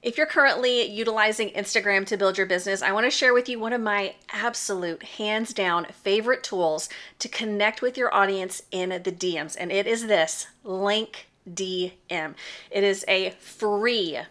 If you're currently utilizing Instagram to build your business, I want to share with you one of my absolute hands down favorite tools to connect with your audience in the DMs. And it is this LinkDM. It is a free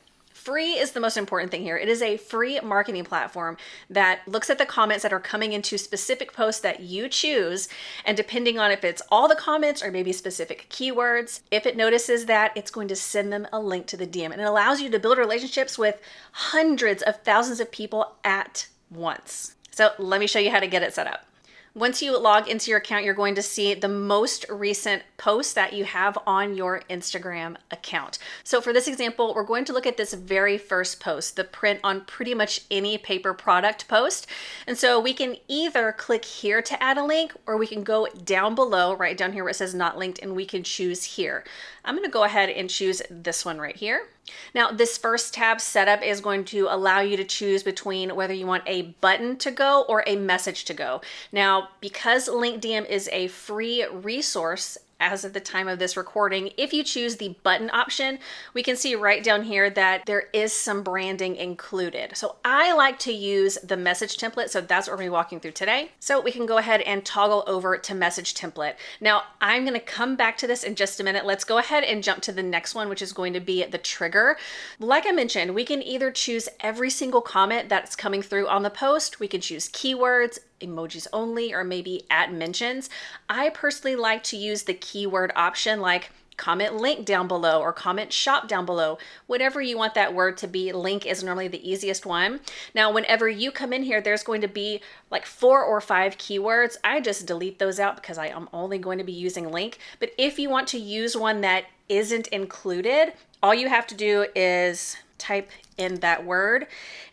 is the most important thing here. It is a free marketing platform that looks at the comments that are coming into specific posts that you choose. And depending on if it's all the comments or maybe specific keywords, if it notices that, it's going to send them a link to the DM. And it allows you to build relationships with hundreds of thousands of people at once. So let me show you how to get it set up. Once you log into your account, you're going to see the most recent posts that you have on your Instagram account. So for this example, we're going to look at this very first post, the print on pretty much any paper product post. And so we can either click here to add a link, or we can go down below, right down here where it says not linked, and we can choose here. I'm going to go ahead and choose this one right here. Now, this first tab setup is going to allow you to choose between whether you want a button to go or a message to go. Now, because LinkDM is a free resource as of the time of this recording, if you choose the button option, we can see right down here that there is some branding included. So I like to use the message template, so that's what we're going to be walking through today. So we can go ahead and toggle over to message template. Now I'm going to come back to this in just a minute. Let's go ahead and jump to the next one, which is going to be the trigger. Like I mentioned, we can either choose every single comment that's coming through on the post. We can choose keywords, emojis only, or maybe at mentions. I personally like to use the keyword option, like comment link down below or comment shop down below. Whatever you want that word to be, link is normally the easiest one. Now, whenever you come in here, there's going to be like 4 or 5 keywords. I just delete those out because I am only going to be using link. But if you want to use one that isn't included, all you have to do is type in that word.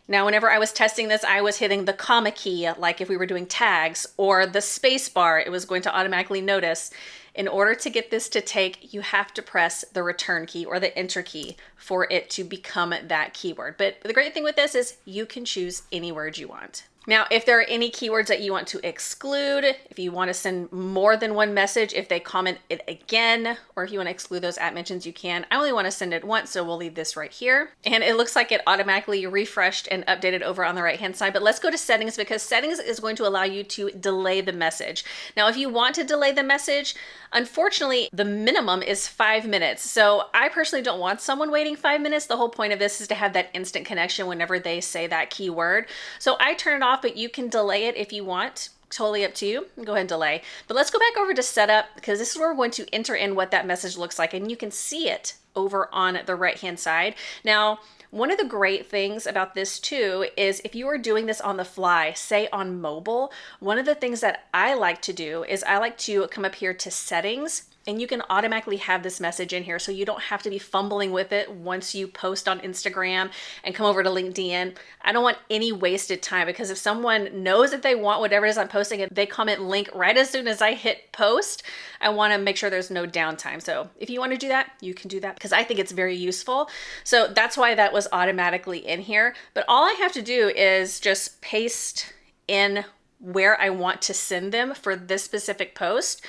Now, whenever I was testing this, I was hitting the comma key, like if we were doing tags, or the space bar, it was going to automatically notice. In order to get this to take, you have to press the return key or the enter key for it to become that keyword. But the great thing with this is you can choose any word you want. Now, if there are any keywords that you want to exclude, if you want to send more than one message, if they comment it again, or if you want to exclude those at mentions, you can. I only want to send it once, so we'll leave this right here. And it looks like it automatically refreshed and updated over on the right-hand side. But let's go to settings, because settings is going to allow you to delay the message. Now, if you want to delay the message, unfortunately, the minimum is 5 minutes. So I personally don't want someone waiting 5 minutes. The whole point of this is to have that instant connection whenever they say that keyword. So I turn it off, but you can delay it if you want. Totally up to you. Go ahead and delay. But let's go back over to setup, because this is where we're going to enter in what that message looks like, and you can see it over on the right-hand side. Now, one of the great things about this too is if you are doing this on the fly, say on mobile, one of the things that I like to do is I like to come up here to settings, and you can automatically have this message in here, so you don't have to be fumbling with it once you post on Instagram and come over to LinkedIn. I don't want any wasted time, because if someone knows that they want whatever it is I'm posting and they comment link right as soon as I hit post, I want to make sure there's no downtime. So if you want to do that, you can do that, because I think it's very useful. So that's why that was automatically in here. But all I have to do is just paste in where I want to send them for this specific post.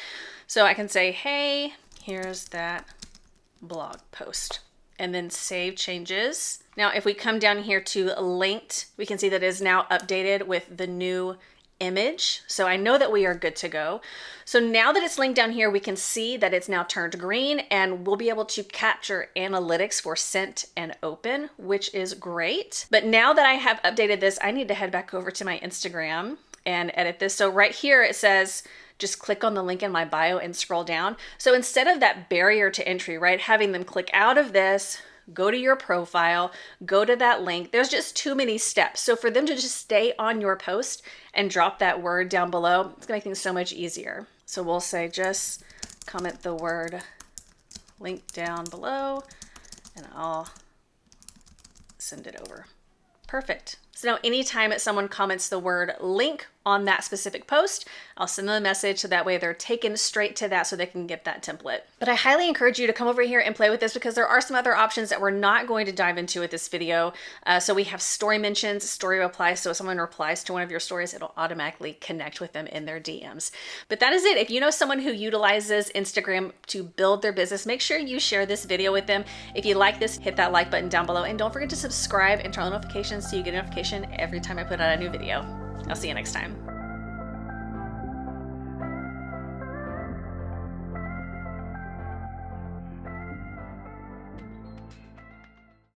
So I can say, hey, here's that blog post, and then save changes. Now, if we come down here to linked, we can see that it is now updated with the new image. So I know that we are good to go. So now that it's linked down here, we can see that it's now turned green, and we'll be able to capture analytics for sent and open, which is great. But now that I have updated this, I need to head back over to my Instagram and edit this. So right here it says, just click on the link in my bio and scroll down. So instead of that barrier to entry, right, having them click out of this, go to your profile, go to that link, there's just too many steps. So for them to just stay on your post and drop that word down below, it's gonna make things so much easier. So we'll say just comment the word link down below, and I'll send it over. Perfect. So now anytime someone comments the word link on that specific post, I'll send them a message so that way they're taken straight to that so they can get that template. But I highly encourage you to come over here and play with this because there are some other options that we're not going to dive into with this video. So we have story mentions, story replies. So if someone replies to one of your stories, it'll automatically connect with them in their DMs. But that is it. If you know someone who utilizes Instagram to build their business, make sure you share this video with them. If you like this, hit that like button down below and don't forget to subscribe and turn on notifications so you get a notification every time I put out a new video. I'll see you next time.